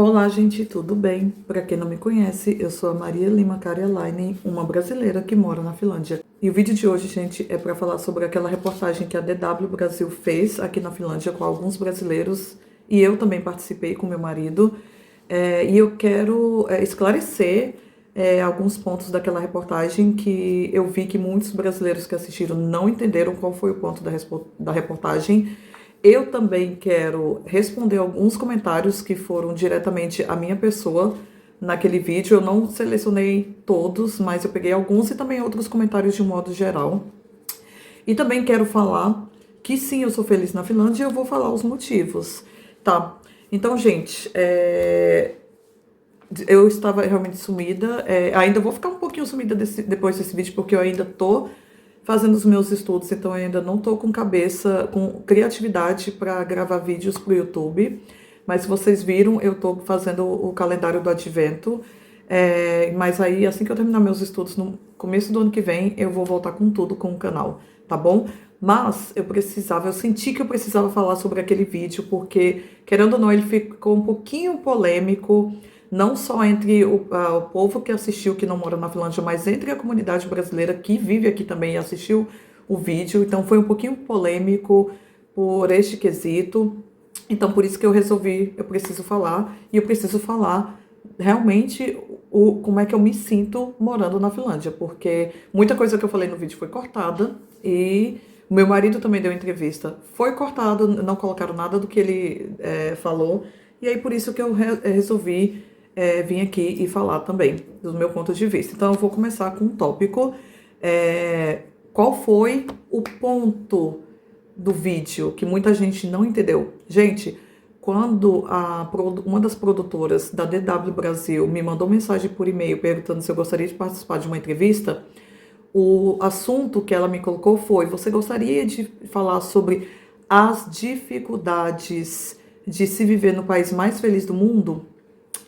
Olá, gente, tudo bem? Para quem não me conhece, eu sou a Maria Lima Karjalainen, uma brasileira que mora na Finlândia. E o vídeo de hoje, gente, é para falar sobre aquela reportagem que a DW Brasil fez aqui na Finlândia com alguns brasileiros, e eu também participei com meu marido. E eu quero esclarecer alguns pontos daquela reportagem que eu vi que muitos brasileiros que assistiram não entenderam qual foi o ponto da reportagem. Eu também quero responder alguns comentários que foram diretamente à minha pessoa naquele vídeo. Eu não selecionei todos, mas eu peguei alguns e também outros comentários de um modo geral. E também quero falar que sim, eu sou feliz na Finlândia e eu vou falar os motivos, tá? Então, gente, eu estava realmente sumida. Ainda vou ficar um pouquinho sumida depois desse vídeo, porque eu ainda tô fazendo os meus estudos, então eu ainda não tô com cabeça, com criatividade para gravar vídeos pro YouTube. Mas se vocês viram, eu tô fazendo o calendário do Advento. Mas aí, assim que eu terminar meus estudos, no começo do ano que vem, eu vou voltar com tudo com o canal, tá bom? Mas eu senti que eu precisava falar sobre aquele vídeo, porque, querendo ou não, ele ficou um pouquinho polêmico, não só entre o povo que assistiu, que não mora na Finlândia, mas entre a comunidade brasileira que vive aqui também e assistiu o vídeo. Então foi um pouquinho polêmico por este quesito. Então por isso que eu preciso falar, e eu preciso falar realmente como é que eu me sinto morando na Finlândia, porque muita coisa que eu falei no vídeo foi cortada e o meu marido também deu entrevista, foi cortado, não colocaram nada do que ele falou, e aí por isso que eu resolvi vir aqui e falar também do meu ponto de vista. Então eu vou começar com um tópico. Qual foi o ponto do vídeo que muita gente não entendeu? Gente, quando uma das produtoras da DW Brasil me mandou mensagem por e-mail perguntando se eu gostaria de participar de uma entrevista, o assunto que ela me colocou foi: você gostaria de falar sobre as dificuldades de se viver no país mais feliz do mundo?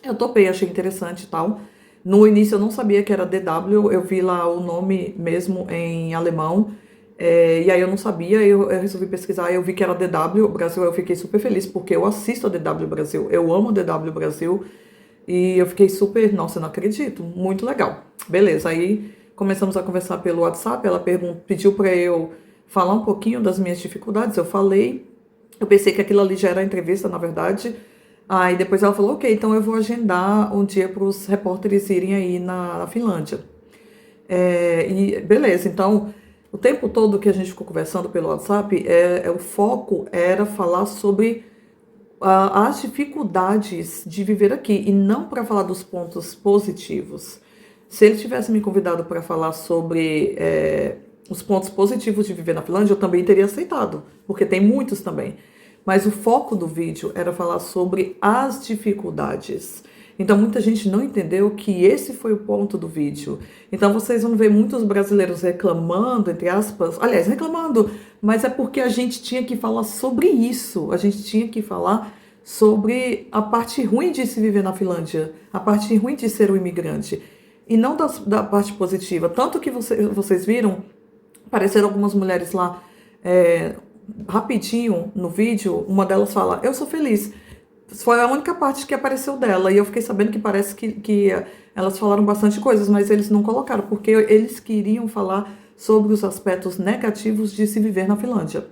Eu topei, achei interessante e tal. No início eu não sabia que era DW, eu vi lá o nome mesmo em alemão, e aí eu não sabia, eu resolvi pesquisar, eu vi que era DW Brasil, eu fiquei super feliz, porque eu assisto a DW Brasil, eu amo a DW Brasil, e eu fiquei super, nossa, eu não acredito, muito legal. Beleza, aí começamos a conversar pelo WhatsApp, ela pediu para eu falar um pouquinho das minhas dificuldades, eu falei, eu pensei que aquilo ali já era a entrevista, na verdade. Aí depois ela falou: ok, então eu vou agendar um dia para os repórteres irem aí na Finlândia. E beleza, então o tempo todo que a gente ficou conversando pelo WhatsApp, o foco era falar sobre as dificuldades de viver aqui e não para falar dos pontos positivos. Se ele tivesse me convidado para falar sobre os pontos positivos de viver na Finlândia, eu também teria aceitado, porque tem muitos também. Mas o foco do vídeo era falar sobre as dificuldades. Então muita gente não entendeu que esse foi o ponto do vídeo. Então vocês vão ver muitos brasileiros reclamando, entre aspas, aliás, reclamando, mas é porque a gente tinha que falar sobre isso. A gente tinha que falar sobre a parte ruim de se viver na Finlândia, a parte ruim de ser um imigrante, e não da parte positiva. Tanto que vocês viram, apareceram algumas mulheres lá, rapidinho no vídeo, uma delas fala: eu sou feliz. Foi a única parte que apareceu dela, e eu fiquei sabendo que parece que elas falaram bastante coisas, mas eles não colocaram, porque eles queriam falar sobre os aspectos negativos de se viver na Finlândia.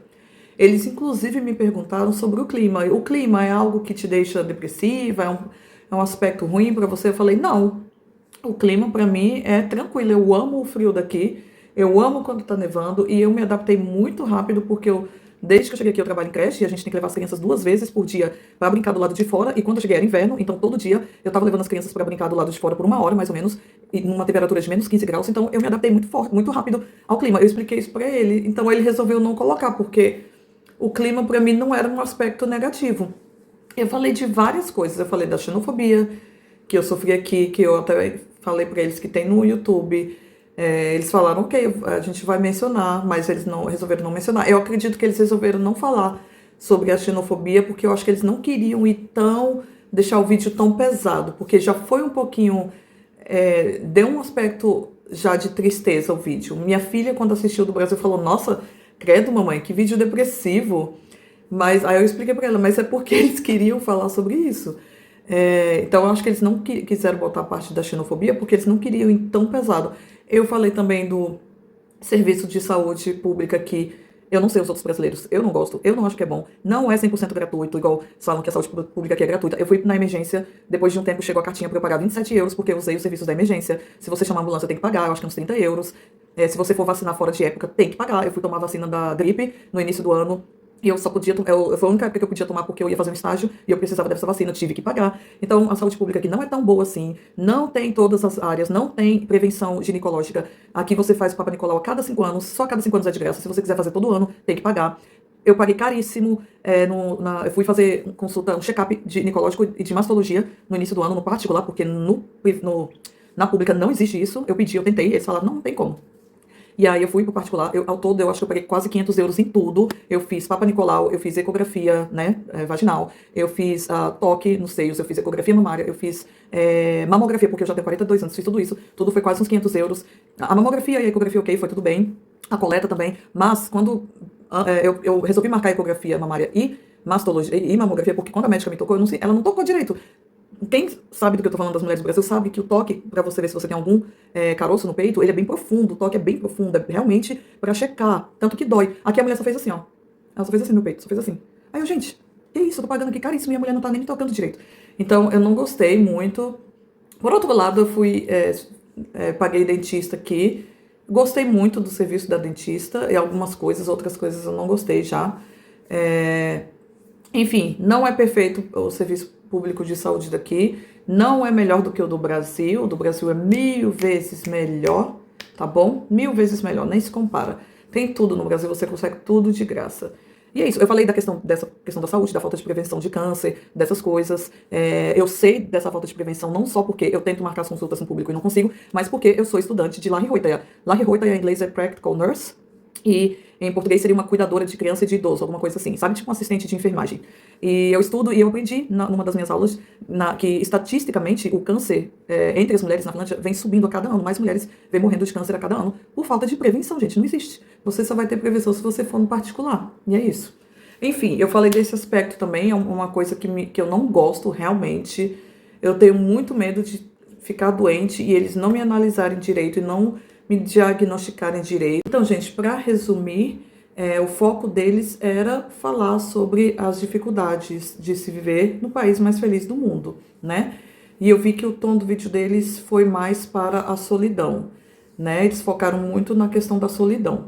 Eles inclusive me perguntaram sobre o clima. O clima é algo que te deixa depressiva? É um aspecto ruim para você? Eu falei: não, o clima para mim é tranquilo, eu amo o frio daqui, eu amo quando tá nevando, e eu me adaptei muito rápido, porque desde que eu cheguei aqui eu trabalho em creche, e a gente tem que levar as crianças 2 vezes por dia para brincar do lado de fora, e quando eu cheguei era inverno, então todo dia eu tava levando as crianças para brincar do lado de fora por 1 hora, mais ou menos, e numa temperatura de menos 15 graus, então eu me adaptei muito forte, muito rápido ao clima. Eu expliquei isso para ele, então ele resolveu não colocar, porque o clima para mim não era um aspecto negativo. Eu falei de várias coisas, eu falei da xenofobia, que eu sofri aqui, que eu até falei para eles que tem no YouTube. Eles falaram: ok, a gente vai mencionar, mas eles resolveram não mencionar. Eu acredito que eles resolveram não falar sobre a xenofobia, porque eu acho que eles não queriam deixar o vídeo tão pesado, porque já foi um pouquinho, deu um aspecto já de tristeza o vídeo. Minha filha, quando assistiu do Brasil, falou: nossa, credo, mamãe, que vídeo depressivo. Mas aí eu expliquei para ela: mas é porque eles queriam falar sobre isso. Então, eu acho que eles não quiseram botar a parte da xenofobia porque eles não queriam ir tão pesado. Eu falei também do serviço de saúde pública que eu não sei os outros brasileiros, eu não gosto, eu não acho que é bom. Não é 100% gratuito, igual falam que a saúde pública aqui é gratuita. Eu fui na emergência, depois de um tempo chegou a cartinha para eu pagar 27 euros porque eu usei os serviços da emergência. Se você chamar a ambulância, tem que pagar, eu acho que é uns 30 euros. Se você for vacinar fora de época, tem que pagar. Eu fui tomar vacina da gripe no início do ano. E eu só podia, foi a única época que eu podia tomar porque eu ia fazer um estágio e eu precisava dessa vacina, eu tive que pagar. Então, a saúde pública aqui não é tão boa assim, não tem todas as áreas, não tem prevenção ginecológica. Aqui você faz o Papa Nicolau a cada 5 anos, só a cada 5 anos é de graça. Se você quiser fazer todo ano, tem que pagar. Eu paguei caríssimo, eu fui fazer consulta, um check-up ginecológico e de mastologia no início do ano, no particular, porque na pública não existe isso. Eu pedi, eu tentei, eles falaram, não tem como. E aí eu fui pro particular, ao todo eu acho que eu paguei quase 500 euros em tudo. Eu fiz Papa Nicolau, eu fiz ecografia, né, vaginal, eu fiz toque nos seios, eu fiz ecografia mamária, eu fiz mamografia, porque eu já tenho 42 anos, fiz tudo isso, tudo foi quase uns 500 euros. A mamografia e a ecografia, ok, foi tudo bem, a coleta também, mas quando eu resolvi marcar a ecografia mamária e mastologia e mamografia, porque quando a médica me tocou, ela não tocou direito. Quem sabe do que eu tô falando das mulheres do Brasil sabe que o toque, pra você ver se você tem algum caroço no peito, ele é bem profundo, o toque é bem profundo, é realmente pra checar, tanto que dói. Aqui a mulher só fez assim, ó. Ela só fez assim no peito, só fez assim. Aí eu, gente, que isso? Eu tô pagando aqui caríssimo e a mulher não tá nem me tocando direito. Então eu não gostei muito. Por outro lado, eu paguei dentista aqui. Gostei muito do serviço da dentista e algumas coisas, outras coisas eu não gostei já. Enfim, não é perfeito o serviço público de saúde daqui, não é melhor do que o do Brasil é 1000 vezes melhor, tá bom? 1000 vezes melhor, nem se compara. Tem tudo no Brasil, você consegue tudo de graça. E é isso, eu falei dessa questão da saúde, da falta de prevenção de câncer, dessas coisas. Eu sei dessa falta de prevenção não só porque eu tento marcar as consultas no público e não consigo, mas porque eu sou estudante de Lähihoitaja. Lähihoitaja em inglês é Practical Nurse, e em português seria uma cuidadora de criança e de idoso, alguma coisa assim, sabe? Tipo um assistente de enfermagem. E eu estudo e eu aprendi numa das minhas aulas que estatisticamente o câncer entre as mulheres na Finlândia vem subindo a cada ano. Mais mulheres vêm morrendo de câncer a cada ano por falta de prevenção, gente. Não existe. Você só vai ter prevenção se você for no particular. E é isso. Enfim, eu falei desse aspecto também, é uma coisa que eu não gosto realmente. Eu tenho muito medo de ficar doente e eles não me analisarem direito e não me diagnosticarem direito. Então, gente, para resumir, o foco deles era falar sobre as dificuldades de se viver no país mais feliz do mundo, né? E eu vi que o tom do vídeo deles foi mais para a solidão, né? Eles focaram muito na questão da solidão.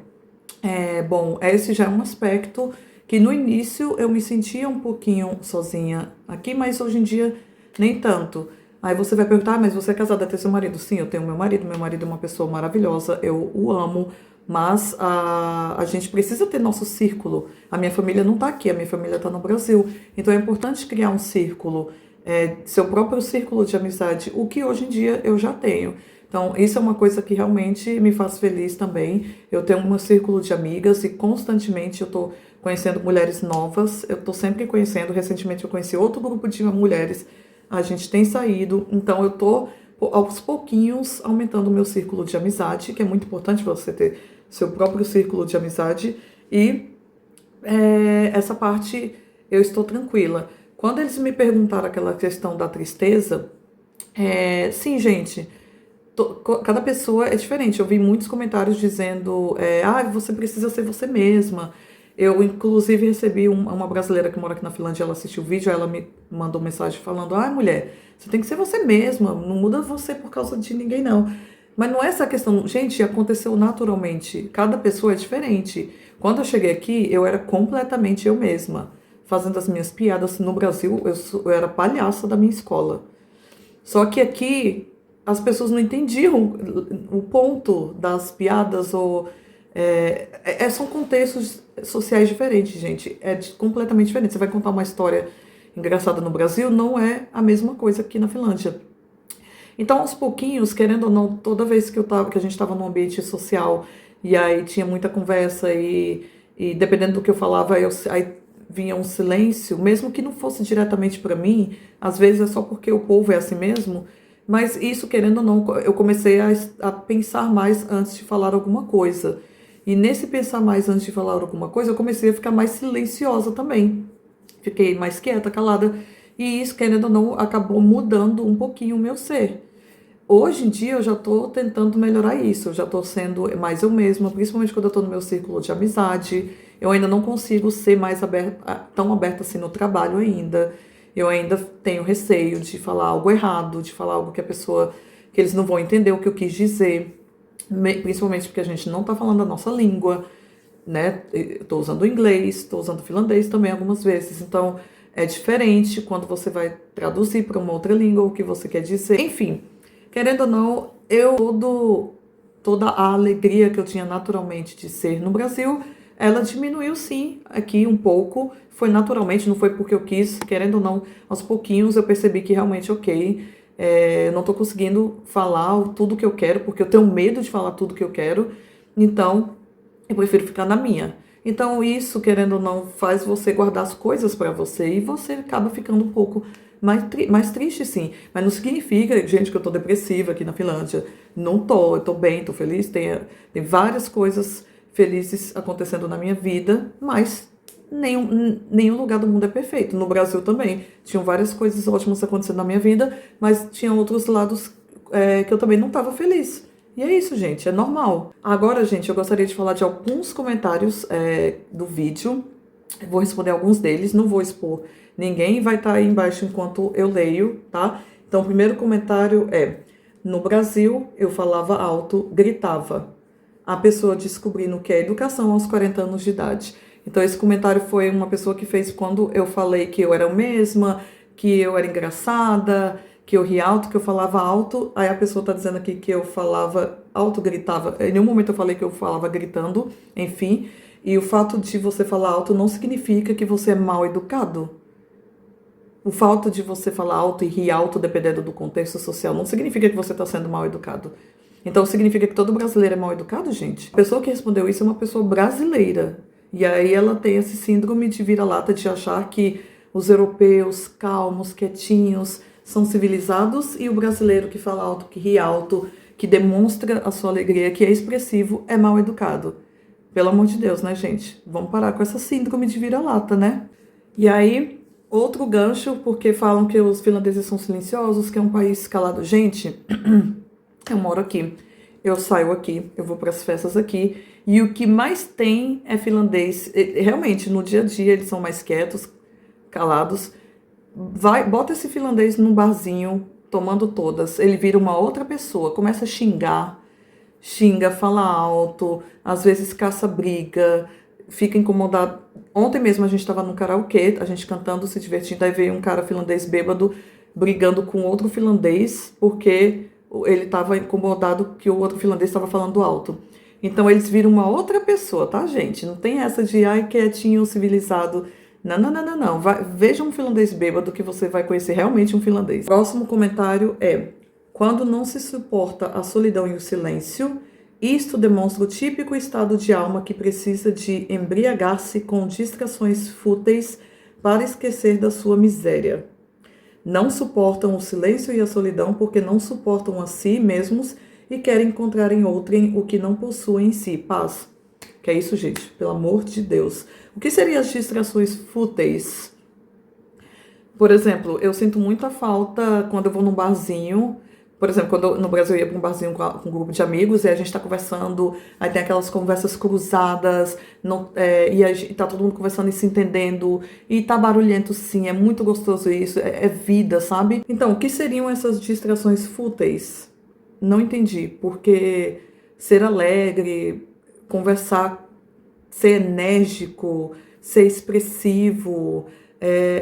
Bom, esse já é um aspecto que no início eu me sentia um pouquinho sozinha aqui, mas hoje em dia nem tanto. Aí você vai perguntar, mas você é casada, tem seu marido? Sim, eu tenho meu marido é uma pessoa maravilhosa, eu o amo, mas a gente precisa ter nosso círculo. A minha família não tá aqui, a minha família tá no Brasil, então é importante criar um círculo, seu próprio círculo de amizade, o que hoje em dia eu já tenho. Então, isso é uma coisa que realmente me faz feliz também. Eu tenho um círculo de amigas e constantemente eu tô conhecendo mulheres novas, eu tô sempre conhecendo, recentemente eu conheci outro grupo de mulheres, a gente tem saído, então eu tô aos pouquinhos aumentando o meu círculo de amizade, que é muito importante você ter seu próprio círculo de amizade, e essa parte eu estou tranquila. Quando eles me perguntaram aquela questão da tristeza, sim, gente, cada pessoa é diferente. Eu vi muitos comentários dizendo, você precisa ser você mesma. Eu, inclusive, recebi uma brasileira que mora aqui na Finlândia, ela assistiu o vídeo, ela me mandou mensagem falando, mulher, você tem que ser você mesma, não muda você por causa de ninguém, não. Mas não é essa questão, gente, aconteceu naturalmente, cada pessoa é diferente. Quando eu cheguei aqui, eu era completamente eu mesma, fazendo as minhas piadas. No Brasil, eu era palhaça da minha escola. Só que aqui, as pessoas não entendiam o ponto das piadas ou... são contextos sociais diferentes, gente. Completamente diferente. Você vai contar uma história engraçada no Brasil, não é a mesma coisa aqui na Finlândia. Então, aos pouquinhos, querendo ou não, toda vez que a gente estava num ambiente social e aí tinha muita conversa e dependendo do que eu falava, aí vinha um silêncio, mesmo que não fosse diretamente para mim, às vezes é só porque o povo é assim mesmo, mas isso, querendo ou não, eu comecei a pensar mais antes de falar alguma coisa. E nesse pensar mais antes de falar alguma coisa, eu comecei a ficar mais silenciosa também. Fiquei mais quieta, calada. E isso, querendo ou não, acabou mudando um pouquinho o meu ser. Hoje em dia eu já estou tentando melhorar isso, eu já estou sendo mais eu mesma, principalmente quando eu estou no meu círculo de amizade. Eu ainda não consigo ser mais aberta, tão aberta assim no trabalho ainda. Eu ainda tenho receio de falar algo errado, de falar algo que a pessoa, que eles não vão entender o que eu quis dizer, principalmente porque a gente não está falando a nossa língua, né? Estou usando inglês, estou usando finlandês também algumas vezes, então é diferente quando você vai traduzir para uma outra língua o que você quer dizer. Enfim, querendo ou não, toda a alegria que eu tinha naturalmente de ser no Brasil, ela diminuiu sim, aqui um pouco, foi naturalmente, não foi porque eu quis, querendo ou não, aos pouquinhos eu percebi que realmente, ok, eu não estou conseguindo falar tudo que eu quero, porque eu tenho medo de falar tudo que eu quero, então eu prefiro ficar na minha. Então isso, querendo ou não, faz você guardar as coisas para você e você acaba ficando um pouco mais triste, sim. Mas não significa, gente, que eu tô depressiva aqui na Finlândia. Não tô, eu tô bem, tô feliz. Tem várias coisas felizes acontecendo na minha vida, mas nenhum lugar do mundo é perfeito. No Brasil também. Tinham várias coisas ótimas acontecendo na minha vida, mas tinha outros lados que eu também não estava feliz. E é isso, gente, é normal. Agora, gente, eu gostaria de falar de alguns comentários do vídeo. Eu vou responder alguns deles, não vou expor ninguém, vai estar aí embaixo enquanto eu leio, tá? Então, o primeiro comentário é: no Brasil, eu falava alto, gritava. A pessoa descobrindo o que é educação aos 40 anos de idade. Então, esse comentário foi uma pessoa que fez quando eu falei que eu era a mesma, que eu era engraçada, que eu ria alto, que eu falava alto. Aí a pessoa tá dizendo aqui que eu falava alto, gritava. Em nenhum momento eu falei que eu falava gritando, enfim. E o fato de você falar alto não significa que você é mal educado. O fato de você falar alto e rir alto, dependendo do contexto social, não significa que você está sendo mal educado. Então significa que todo brasileiro é mal educado, gente? A pessoa que respondeu isso é uma pessoa brasileira. E aí ela tem esse síndrome de vira-lata de achar que os europeus, calmos, quietinhos, são civilizados e o brasileiro que fala alto, que ri alto, que demonstra a sua alegria, que é expressivo, é mal educado. Pelo amor de Deus, né, gente? Vamos parar com essa síndrome de vira-lata, né? E aí, outro gancho, porque falam que os finlandeses são silenciosos, que é um país calado. Gente, eu moro aqui, eu saio aqui, eu vou para as festas aqui, e o que mais tem é finlandês. Realmente, no dia a dia, eles são mais quietos, calados. Bota esse finlandês num barzinho, tomando todas, ele vira uma outra pessoa, começa a xinga, fala alto, às vezes caça briga, fica incomodado. Ontem mesmo a gente estava no karaokê, a gente cantando, se divertindo, aí veio um cara finlandês bêbado brigando com outro finlandês porque ele estava incomodado que o outro finlandês estava falando alto. Então eles viram uma outra pessoa, tá, gente? Não tem essa de, ai, quietinho, civilizado. Não, não, não, não, não. Veja um finlandês bêbado que você vai conhecer realmente um finlandês. Próximo comentário é: quando não se suporta a solidão e o silêncio, isto demonstra o típico estado de alma que precisa de embriagar-se com distrações fúteis para esquecer da sua miséria. Não suportam o silêncio e a solidão porque não suportam a si mesmos e querem encontrar em outrem o que não possuem em si, paz. Que é isso, gente? Pelo amor de Deus. O que seriam as distrações fúteis? Por exemplo, eu sinto muita falta quando eu vou num barzinho. Por exemplo, quando no Brasil eu ia para um barzinho com um grupo de amigos e a gente está conversando, aí tem aquelas conversas cruzadas, e tá todo mundo conversando e se entendendo, e tá barulhento sim, é muito gostoso isso, é vida, sabe? Então, o que seriam essas distrações fúteis? Não entendi, porque ser alegre, conversar, ser enérgico, ser expressivo,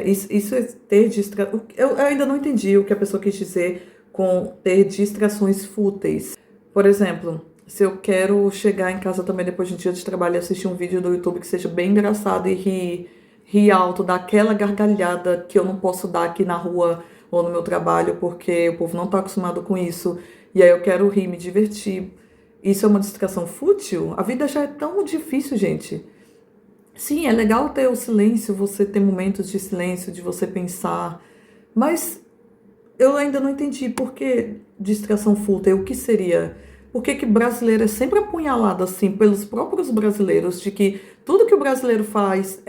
isso é ter distrações. Eu ainda não entendi o que a pessoa quis dizer com ter distrações fúteis. Por exemplo, se eu quero chegar em casa também depois de um dia de trabalho e assistir um vídeo do YouTube que seja bem engraçado e rir alto, dar aquela gargalhada que eu não posso dar aqui na rua ou no meu trabalho porque o povo não está acostumado com isso, e aí eu quero rir, me divertir. Isso é uma distração fútil? A vida já é tão difícil, gente. Sim, é legal ter o silêncio, você ter momentos de silêncio, de você pensar, mas eu ainda não entendi por que distração fútil, o que seria? Por que brasileiro é sempre apunhalado assim pelos próprios brasileiros de que tudo que o brasileiro faz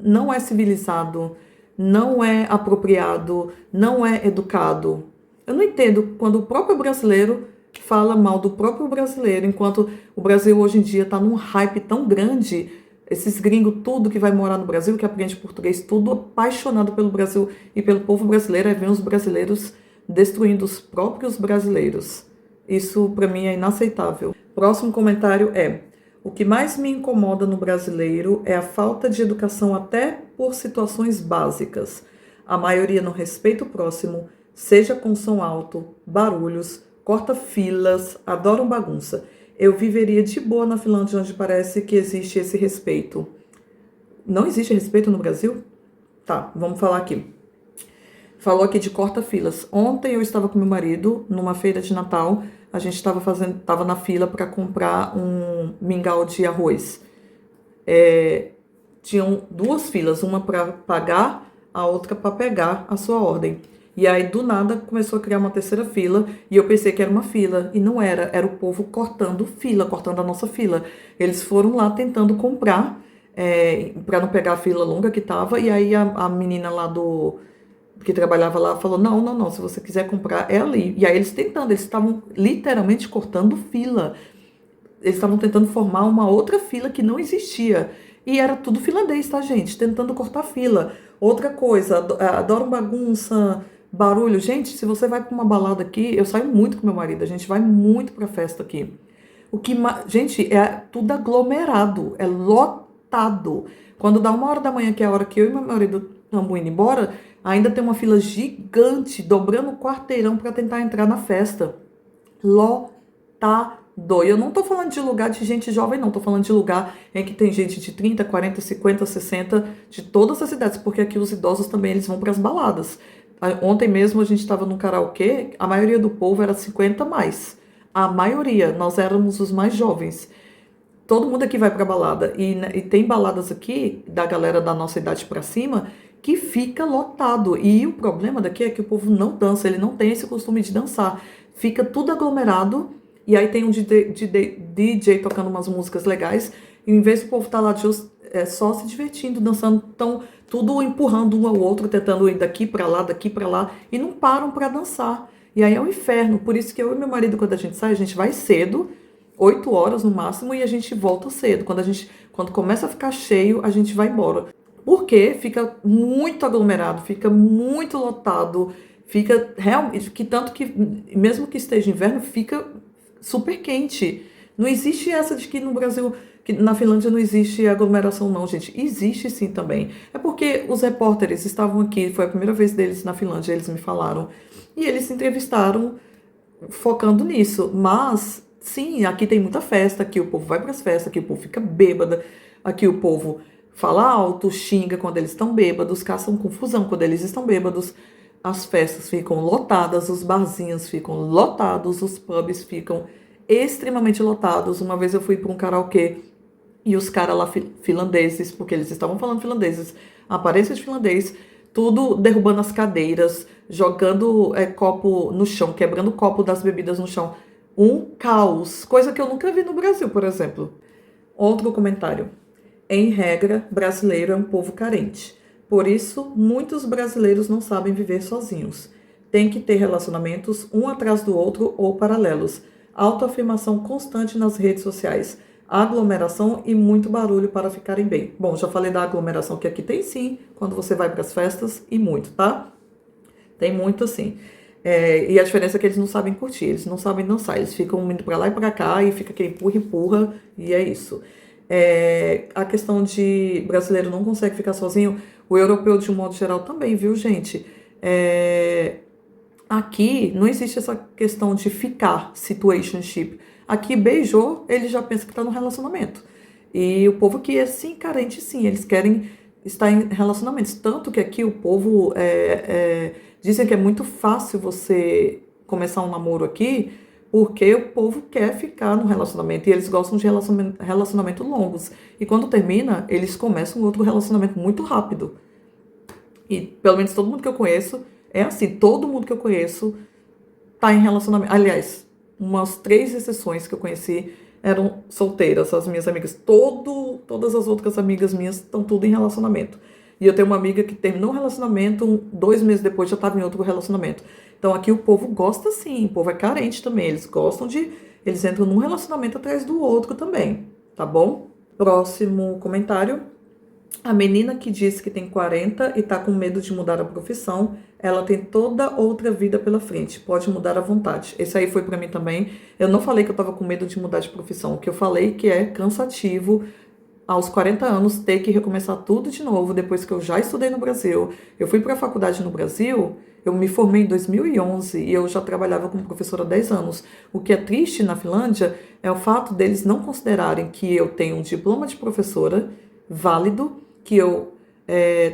não é civilizado, não é apropriado, não é educado. Eu não entendo quando o próprio brasileiro fala mal do próprio brasileiro, enquanto o Brasil hoje em dia está num hype tão grande, esses gringos tudo que vai morar no Brasil, que aprende português, tudo apaixonado pelo Brasil e pelo povo brasileiro, aí vem os brasileiros destruindo os próprios brasileiros. Isso para mim é inaceitável. Próximo comentário é: o que mais me incomoda no brasileiro é a falta de educação até por situações básicas. A maioria não respeita o próximo, seja com som alto, barulhos, corta filas, adoram bagunça. Eu viveria de boa na Finlândia, onde parece que existe esse respeito. Não existe respeito no Brasil? Tá, vamos falar aqui. Falou aqui de corta-filas. Ontem eu estava com meu marido numa feira de Natal. A gente estava na fila para comprar um mingau de arroz. Tinham duas filas, uma para pagar, a outra para pegar a sua ordem. E aí, do nada, começou a criar uma terceira fila, e eu pensei que era uma fila, e não era, era o povo cortando fila, cortando a nossa fila. Eles foram lá tentando comprar, para não pegar a fila longa que tava, e aí a menina lá que trabalhava lá falou, não, se você quiser comprar, é ali. E aí eles estavam literalmente cortando fila. Eles estavam tentando formar uma outra fila que não existia. E era tudo finlandês, tá, gente? Tentando cortar fila. Outra coisa, adoram bagunça, barulho. Gente, se você vai para uma balada aqui, eu saio muito com meu marido, a gente vai muito pra festa aqui. Gente, é tudo aglomerado, é lotado. Quando dá 1 hora da manhã, que é a hora que eu e meu marido estamos indo embora, ainda tem uma fila gigante, dobrando o quarteirão para tentar entrar na festa. Lotado. Eu não tô falando de lugar de gente jovem, não. Tô falando de lugar em que tem gente de 30, 40, 50, 60, de todas as idades, porque aqui os idosos também eles vão para as baladas. Ontem mesmo a gente estava no karaokê, a maioria do povo era 50 mais. A maioria, nós éramos os mais jovens. Todo mundo aqui vai pra balada. E tem baladas aqui, da galera da nossa idade pra cima, que fica lotado. E o problema daqui é que o povo não dança, ele não tem esse costume de dançar. Fica tudo aglomerado, e aí tem um DJ tocando umas músicas legais, e em vez do povo estar lá só se divertindo, dançando, tão tudo empurrando um ao outro, tentando ir daqui pra lá, e não param pra dançar. E aí é um inferno. Por isso que eu e meu marido, quando a gente sai, a gente vai cedo, 8 horas no máximo, e a gente volta cedo. Quando começa a ficar cheio, a gente vai embora. Porque fica muito aglomerado, fica muito lotado, fica realmente, que tanto que, mesmo que esteja inverno, fica super quente. Não existe essa de que no Brasil, que na Finlândia não existe aglomeração, não, gente. Existe sim também. É porque os repórteres estavam aqui, foi a primeira vez deles na Finlândia, eles me falaram. E eles se entrevistaram focando nisso. Mas, sim, aqui tem muita festa, aqui o povo vai para as festas, aqui o povo fica bêbada, aqui o povo fala alto, xinga quando eles estão bêbados, caçam confusão quando eles estão bêbados. As festas ficam lotadas, os barzinhos ficam lotados, os pubs ficam extremamente lotados. Uma vez eu fui para um karaokê e os caras lá finlandeses, porque eles estavam falando finlandeses, aparência de finlandês, tudo derrubando as cadeiras, jogando copo no chão, quebrando o copo das bebidas no chão. Um caos, coisa que eu nunca vi no Brasil, por exemplo. Outro comentário. Em regra, brasileiro é um povo carente. Por isso, muitos brasileiros não sabem viver sozinhos. Tem que ter relacionamentos um atrás do outro ou paralelos. Autoafirmação constante nas redes sociais. Aglomeração e muito barulho para ficarem bem. Bom, já falei da aglomeração que aqui tem sim, quando você vai para as festas, e muito, tá? Tem muito assim. E a diferença é que eles não sabem curtir, eles não sabem dançar, eles ficam indo para lá e para cá e fica quem empurra, e é isso. A questão de brasileiro não consegue ficar sozinho, o europeu de um modo geral também, viu, gente? Aqui não existe essa questão de ficar, situationship. Aqui beijou, ele já pensa que está no relacionamento. E o povo aqui é sim carente, sim, eles querem estar em relacionamentos. Tanto que aqui o povo dizem que é muito fácil você começar um namoro aqui, porque o povo quer ficar no relacionamento e eles gostam de relacionamento longos. E quando termina, eles começam outro relacionamento muito rápido. E pelo menos todo mundo que eu conheço é assim, todo mundo que eu conheço tá em relacionamento. Aliás, umas 3 exceções que eu conheci eram solteiras, as minhas amigas. Todas as outras amigas minhas estão tudo em relacionamento. E eu tenho uma amiga que terminou um relacionamento, 2 meses depois já estava em outro relacionamento. Então aqui o povo gosta sim, o povo é carente também, eles gostam de... Eles entram num relacionamento atrás do outro também, tá bom? Próximo comentário. A menina que diz que tem 40 e tá com medo de mudar a profissão, ela tem toda outra vida pela frente, pode mudar à vontade. Esse aí foi pra mim também. Eu não falei que eu tava com medo de mudar de profissão, o que eu falei que é cansativo aos 40 anos ter que recomeçar tudo de novo depois que eu já estudei no Brasil. Eu fui para a faculdade no Brasil, eu me formei em 2011 e eu já trabalhava como professora há 10 anos. O que é triste na Finlândia é o fato deles não considerarem que eu tenho um diploma de professora válido, que eu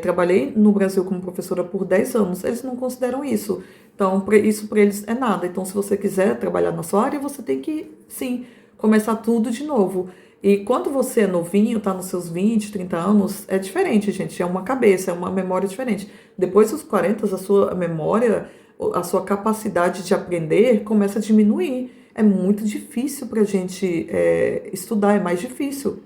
trabalhei no Brasil como professora por 10 anos. Eles não consideram isso. Então, isso para eles é nada. Então, se você quiser trabalhar na sua área, você tem que, sim, começar tudo de novo. E quando você é novinho, tá nos seus 20, 30 anos, é diferente, gente. É uma cabeça, é uma memória diferente. Depois dos 40, a sua memória, a sua capacidade de aprender começa a diminuir. É muito difícil pra gente estudar, é mais difícil.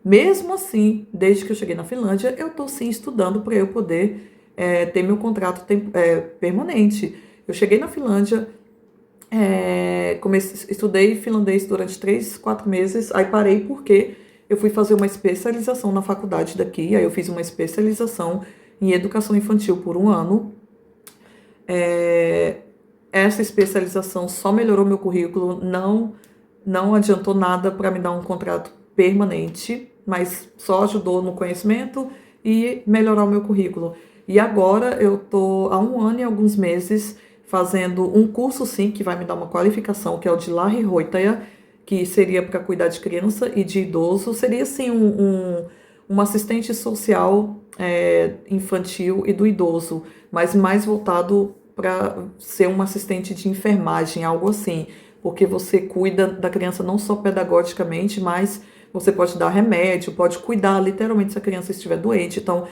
Mesmo assim, desde que eu cheguei na Finlândia, eu tô sim estudando para eu poder ter meu contrato permanente. Eu cheguei na Finlândia, estudei finlandês durante 3, 4 meses, aí parei porque eu fui fazer uma especialização na faculdade daqui, aí eu fiz uma especialização em educação infantil por 1 ano. Essa especialização só melhorou meu currículo, não adiantou nada para me dar um contrato permanente, mas só ajudou no conhecimento e melhorar o meu currículo. E agora eu tô há 1 ano e alguns meses fazendo um curso, sim, que vai me dar uma qualificação, que é o de Lähihoitaja, que seria para cuidar de criança e de idoso. Seria, sim, um assistente social infantil e do idoso, mas mais voltado para ser um assistente de enfermagem, algo assim, porque você cuida da criança não só pedagogicamente, mas você pode dar remédio, pode cuidar literalmente se a criança estiver doente. Então,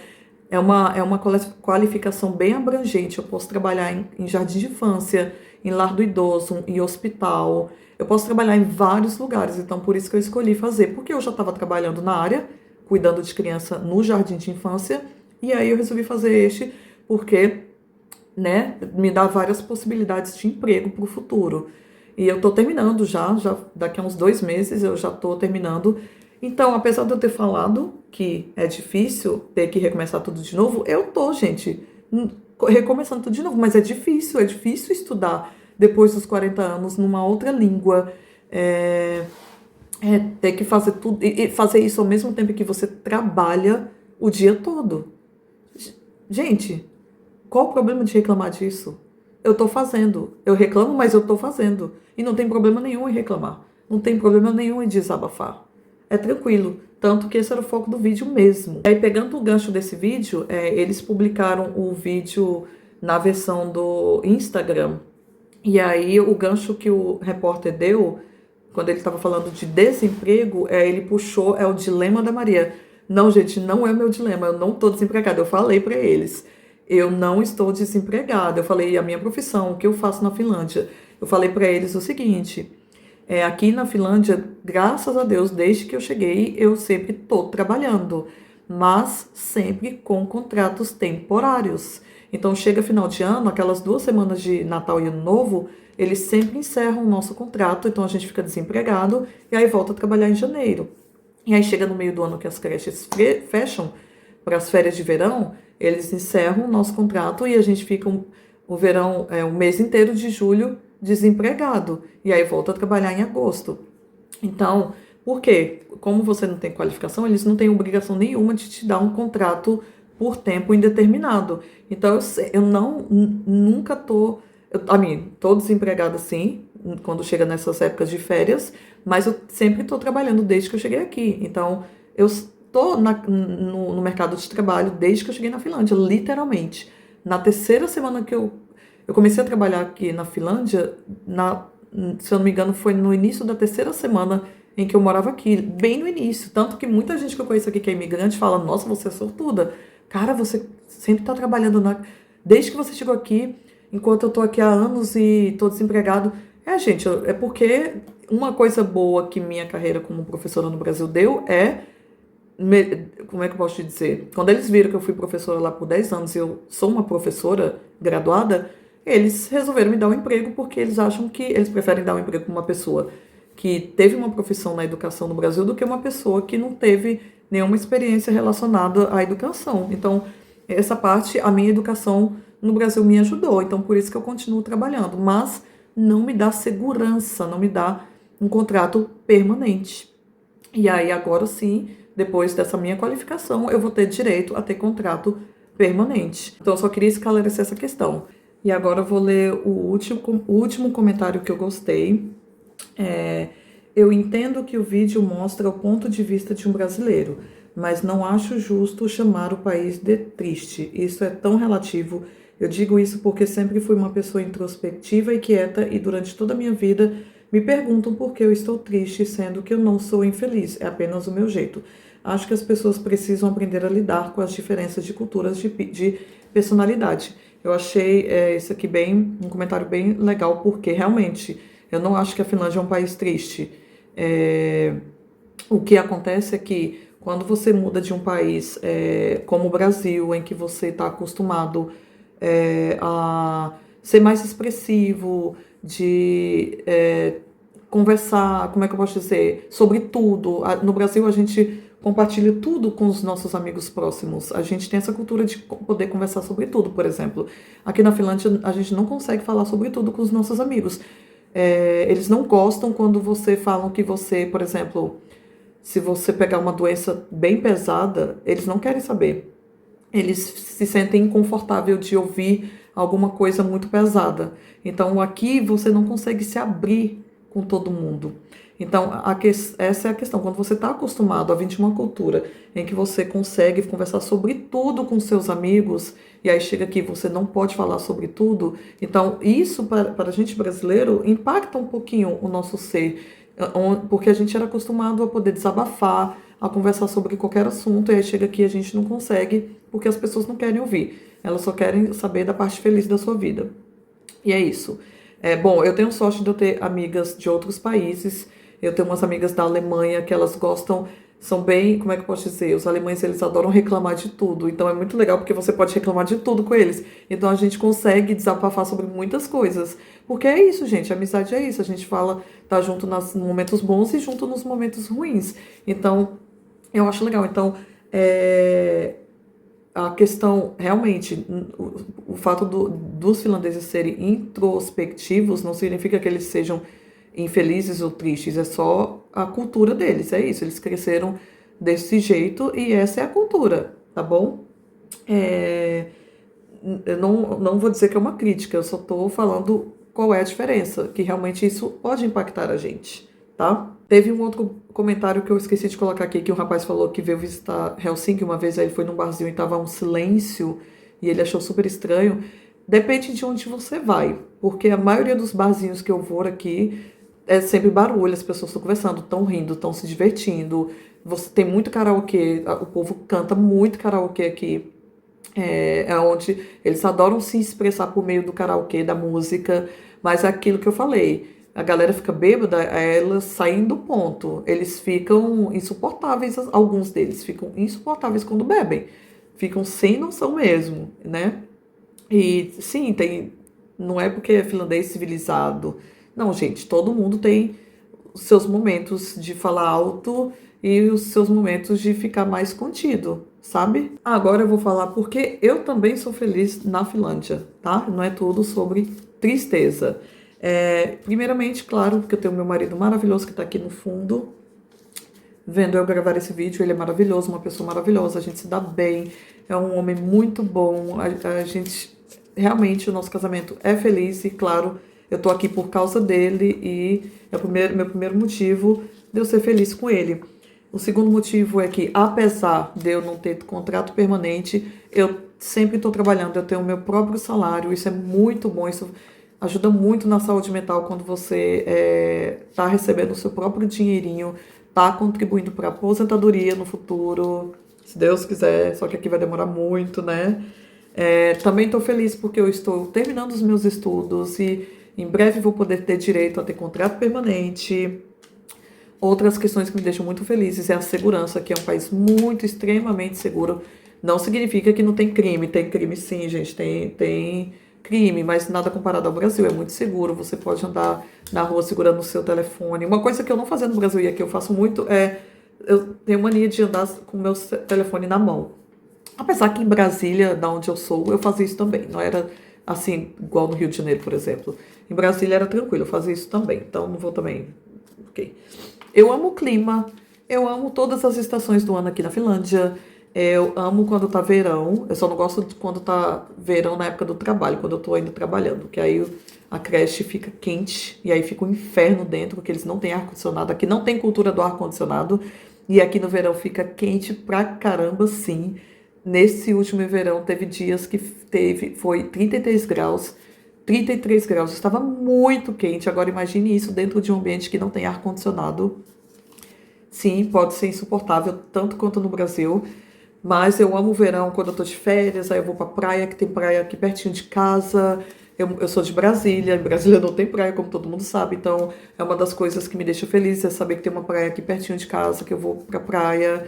é uma qualificação bem abrangente. Eu posso trabalhar em jardim de infância, em lar do idoso, em hospital. Eu posso trabalhar em vários lugares. Então, por isso que eu escolhi fazer. Porque eu já estava trabalhando na área, cuidando de criança no jardim de infância. E aí eu resolvi fazer este porque, né, me dá várias possibilidades de emprego para o futuro. E eu estou terminando já daqui a uns 2 meses eu já estou terminando. Então, apesar de eu ter falado que é difícil ter que recomeçar tudo de novo, eu tô, gente, recomeçando tudo de novo, mas é difícil estudar depois dos 40 anos numa outra língua, ter que fazer tudo, e fazer isso ao mesmo tempo que você trabalha o dia todo. Gente, qual o problema de reclamar disso? Eu tô fazendo. Eu reclamo, mas eu tô fazendo. E não tem problema nenhum em reclamar. Não tem problema nenhum em desabafar. É tranquilo. Tanto que esse era o foco do vídeo mesmo. Aí, pegando o gancho desse vídeo, eles publicaram o vídeo na versão do Instagram. E aí, o gancho que o repórter deu, quando ele estava falando de desemprego, ele puxou, o dilema da Maria. Não, gente, não é o meu dilema. Eu não tô desempregada. Eu falei para eles. Eu não estou desempregada. Eu falei a minha profissão, o que eu faço na Finlândia. Eu falei para eles o seguinte: aqui na Finlândia, graças a Deus, desde que eu cheguei, eu sempre estou trabalhando, mas sempre com contratos temporários. Então, chega final de ano, aquelas 2 semanas de Natal e Ano Novo, eles sempre encerram o nosso contrato, então a gente fica desempregado e aí volta a trabalhar em janeiro. E aí chega no meio do ano que as creches fecham para as férias de verão, eles encerram o nosso contrato e a gente fica o verão, o mês inteiro de julho desempregado. E aí volta a trabalhar em agosto. Então, por quê? Como você não tem qualificação, eles não têm obrigação nenhuma de te dar um contrato por tempo indeterminado. Então, eu nunca tô... tô desempregada sim, quando chega nessas épocas de férias, mas eu sempre tô trabalhando desde que eu cheguei aqui. Então, eu tô no mercado de trabalho desde que eu cheguei na Finlândia, literalmente. Na terceira semana que eu comecei a trabalhar aqui na Finlândia, se eu não me engano, foi no início da terceira semana em que eu morava aqui, bem no início. Tanto que muita gente que eu conheço aqui que é imigrante fala: nossa, você é sortuda. Cara, você sempre tá trabalhando desde que você chegou aqui, enquanto eu tô aqui há anos e tô desempregado. Gente, é porque uma coisa boa que minha carreira como professora no Brasil deu como é que eu posso te dizer? Quando eles viram que eu fui professora lá por 10 anos e eu sou uma professora graduada, eles resolveram me dar um emprego porque eles acham que eles preferem dar um emprego para uma pessoa que teve uma profissão na educação no Brasil do que uma pessoa que não teve nenhuma experiência relacionada à educação. Então, essa parte, a minha educação no Brasil me ajudou, então por isso que eu continuo trabalhando, mas não me dá segurança, não me dá um contrato permanente. E aí, agora sim, depois dessa minha qualificação, eu vou ter direito a ter contrato permanente. Então, eu só queria esclarecer essa questão. E agora eu vou ler o último comentário que eu gostei. Eu entendo que o vídeo mostra o ponto de vista de um brasileiro, mas não acho justo chamar o país de triste. Isso é tão relativo. Eu digo isso porque sempre fui uma pessoa introspectiva e quieta e durante toda a minha vida me perguntam por que eu estou triste, sendo que eu não sou infeliz. É apenas o meu jeito. Acho que as pessoas precisam aprender a lidar com as diferenças de culturas, de personalidade. Eu achei esse aqui um comentário bem legal, porque realmente eu não acho que a Finlândia é um país triste. O que acontece é que quando você muda de um país como o Brasil, em que você está acostumado a ser mais expressivo, de conversar, como é que eu posso dizer, sobre tudo. No Brasil a gente compartilha tudo com os nossos amigos próximos. A gente tem essa cultura de poder conversar sobre tudo, por exemplo. Aqui na Finlândia a gente não consegue falar sobre tudo com os nossos amigos. Eles não gostam quando você falam que você, por exemplo, se você pegar uma doença bem pesada, eles não querem saber. Eles se sentem inconfortáveis de ouvir alguma coisa muito pesada. Então aqui você não consegue se abrir com todo mundo. Então essa é a questão. Quando você está acostumado a vir de uma cultura em que você consegue conversar sobre tudo com seus amigos, e aí chega aqui você não pode falar sobre tudo, então isso para a gente brasileiro impacta um pouquinho o nosso ser, porque a gente era acostumado a poder desabafar, a conversar sobre qualquer assunto, e aí chega aqui a gente não consegue, porque as pessoas não querem ouvir. Elas só querem saber da parte feliz da sua vida. E é isso. Bom, eu tenho sorte de eu ter amigas de outros países. Eu tenho umas amigas da Alemanha que elas gostam, são bem, como é que eu posso dizer? Os alemães, eles adoram reclamar de tudo. Então é muito legal porque você pode reclamar de tudo com eles. Então a gente consegue desabafar sobre muitas coisas. Porque é isso, gente. A amizade é isso. A gente fala, tá junto nos momentos bons e junto nos momentos ruins. Então, eu acho legal. Então, a questão, realmente, o fato dos finlandeses serem introspectivos não significa que eles sejam infelizes ou tristes, é só a cultura deles, é isso, eles cresceram desse jeito e essa é a cultura, tá bom? Eu não vou dizer que é uma crítica, eu só tô falando qual é a diferença, que realmente isso pode impactar a gente, tá? Teve um outro comentário que eu esqueci de colocar aqui, que um rapaz falou que veio visitar Helsinki uma vez, aí ele foi num barzinho e tava um silêncio, e ele achou super estranho. Depende de onde você vai, porque a maioria dos barzinhos que eu vou aqui é sempre barulho, as pessoas estão conversando, estão rindo, estão se divertindo. Você tem muito karaokê, o povo canta muito karaokê aqui. É onde eles adoram se expressar por meio do karaokê, da música, mas é aquilo que eu falei. A galera fica bêbada, elas saem do ponto. Eles ficam insuportáveis, alguns deles ficam insuportáveis quando bebem. Ficam sem noção mesmo, né? E sim, não é porque é finlandês civilizado. Não, gente, todo mundo tem os seus momentos de falar alto e os seus momentos de ficar mais contido, sabe? Agora eu vou falar porque eu também sou feliz na Finlândia, tá? Não é tudo sobre tristeza. Primeiramente, claro, porque eu tenho meu marido maravilhoso que tá aqui no fundo, vendo eu gravar esse vídeo. Ele é maravilhoso, uma pessoa maravilhosa, a gente se dá bem, é um homem muito bom, a gente, realmente, o nosso casamento é feliz e, claro, eu tô aqui por causa dele e é meu primeiro motivo de eu ser feliz com ele. O segundo motivo é que, apesar de eu não ter contrato permanente, eu sempre estou trabalhando, eu tenho o meu próprio salário, isso é muito bom, isso ajuda muito na saúde mental quando você está recebendo o seu próprio dinheirinho, está contribuindo para a aposentadoria no futuro, se Deus quiser, só que aqui vai demorar muito, né? Também estou feliz porque eu estou terminando os meus estudos e em breve vou poder ter direito a ter contrato permanente. Outras questões que me deixam muito felizes é a segurança, que é um país muito, extremamente seguro. Não significa que não tem crime. Tem crime sim, gente. Tem crime, mas nada comparado ao Brasil. É muito seguro. Você pode andar na rua segurando o seu telefone. Uma coisa que eu não fazia no Brasil e aqui eu faço muito é... Eu tenho mania de andar com o meu telefone na mão. Apesar que em Brasília, da onde eu sou, eu fazia isso também. Não era assim, igual no Rio de Janeiro, por exemplo. Em Brasília era tranquilo, eu fazia isso também. Então não vou também... Ok. Eu amo o clima, eu amo todas as estações do ano aqui na Finlândia. Eu amo quando tá verão, eu só não gosto de quando tá verão na época do trabalho, quando eu tô ainda trabalhando, que aí a creche fica quente e aí fica um inferno dentro, porque eles não têm ar-condicionado. Aqui não tem cultura do ar-condicionado e aqui no verão fica quente pra caramba, sim. Nesse último verão teve dias que foi 33 graus. 33 graus, estava muito quente. Agora imagine isso dentro de um ambiente que não tem ar-condicionado. Sim, pode ser insuportável, tanto quanto no Brasil. Mas eu amo o verão quando eu tô de férias, aí eu vou pra praia, que tem praia aqui pertinho de casa. Eu sou de Brasília, em Brasília não tem praia, como todo mundo sabe. Então é uma das coisas que me deixa feliz, é saber que tem uma praia aqui pertinho de casa, que eu vou pra praia.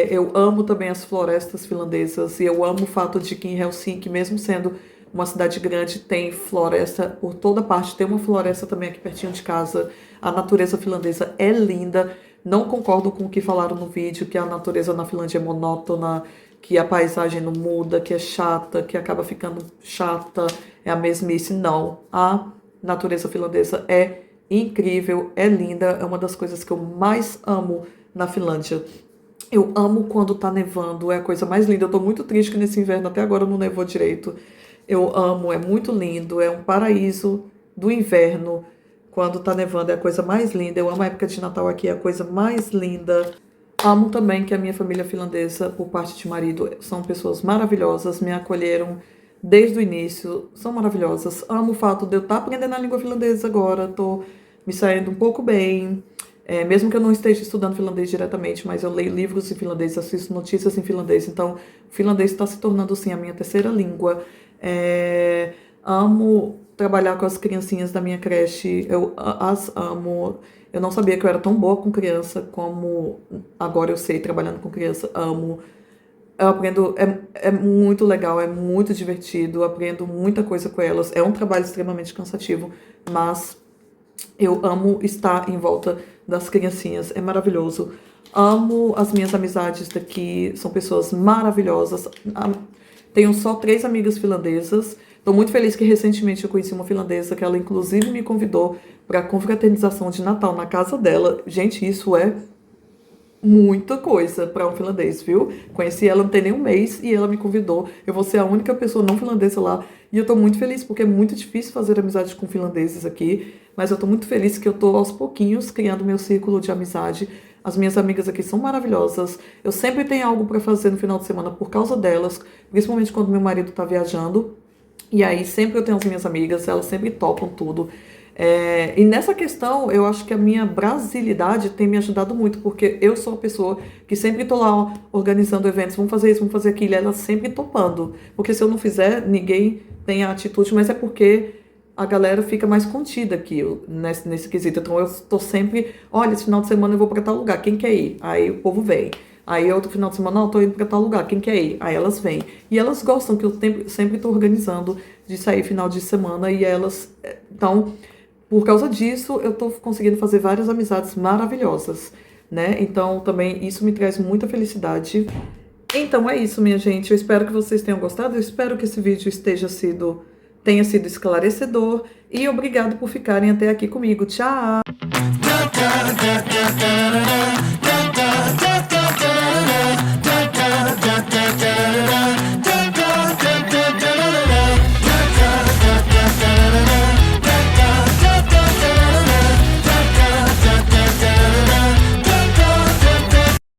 Eu amo também as florestas finlandesas e eu amo o fato de que em Helsinki, mesmo sendo uma cidade grande, tem floresta por toda parte. Tem uma floresta também aqui pertinho de casa. A natureza finlandesa é linda. Não concordo com o que falaram no vídeo, que a natureza na Finlândia é monótona, que a paisagem não muda, que é chata, que acaba ficando chata, é a mesmice. Não. A natureza finlandesa é incrível, é linda, é uma das coisas que eu mais amo na Finlândia. Eu amo quando tá nevando, é a coisa mais linda. Eu tô muito triste que nesse inverno até agora não nevou direito. Eu amo, é muito lindo, é um paraíso do inverno. Quando tá nevando é a coisa mais linda. Eu amo a época de Natal aqui, é a coisa mais linda. Amo também que a minha família finlandesa, por parte de marido, são pessoas maravilhosas, me acolheram desde o início, são maravilhosas. Amo o fato de eu estar aprendendo a língua finlandesa agora, tô me saindo um pouco bem. Mesmo que eu não esteja estudando finlandês diretamente, mas eu leio livros em finlandês, assisto notícias em finlandês, então o finlandês está se tornando, sim, a minha terceira língua. Amo trabalhar com as criancinhas da minha creche, eu as amo. Eu não sabia que eu era tão boa com criança como agora eu sei, trabalhando com criança, amo. Eu aprendo, é muito legal, é muito divertido, aprendo muita coisa com elas. É um trabalho extremamente cansativo, mas eu amo estar em volta das criancinhas, é maravilhoso. Amo as minhas amizades daqui, são pessoas maravilhosas. Tenho só 3 amigas finlandesas. Estou muito feliz que recentemente eu conheci uma finlandesa que ela inclusive me convidou para a confraternização de Natal na casa dela. Gente, isso é muita coisa para um finlandês, viu? Conheci ela não tem nem um mês e ela me convidou. Eu vou ser a única pessoa não finlandesa lá. E eu tô muito feliz porque é muito difícil fazer amizade com finlandeses aqui. Mas eu tô muito feliz que eu tô aos pouquinhos criando meu círculo de amizade. As minhas amigas aqui são maravilhosas. Eu sempre tenho algo para fazer no final de semana por causa delas. Principalmente quando meu marido tá viajando. E aí sempre eu tenho as minhas amigas, elas sempre topam tudo. E nessa questão, eu acho que a minha brasilidade tem me ajudado muito, porque eu sou a pessoa que sempre tô lá ó, organizando eventos, vamos fazer isso, vamos fazer aquilo, e ela sempre topando. Porque se eu não fizer, ninguém tem a atitude, mas é porque a galera fica mais contida aqui nesse quesito. Então eu tô sempre, olha, esse final de semana eu vou pra tal lugar, quem quer ir? Aí o povo vem. Aí outro final de semana, não, eu tô indo pra tal lugar, quem quer ir? Aí elas vêm. E elas gostam que eu sempre tô organizando de sair final de semana e elas... Então, por causa disso, eu tô conseguindo fazer várias amizades maravilhosas, né? Então, também isso me traz muita felicidade. Então, é isso, minha gente. Eu espero que vocês tenham gostado. Eu espero que esse vídeo tenha sido esclarecedor. E obrigado por ficarem até aqui comigo. Tchau!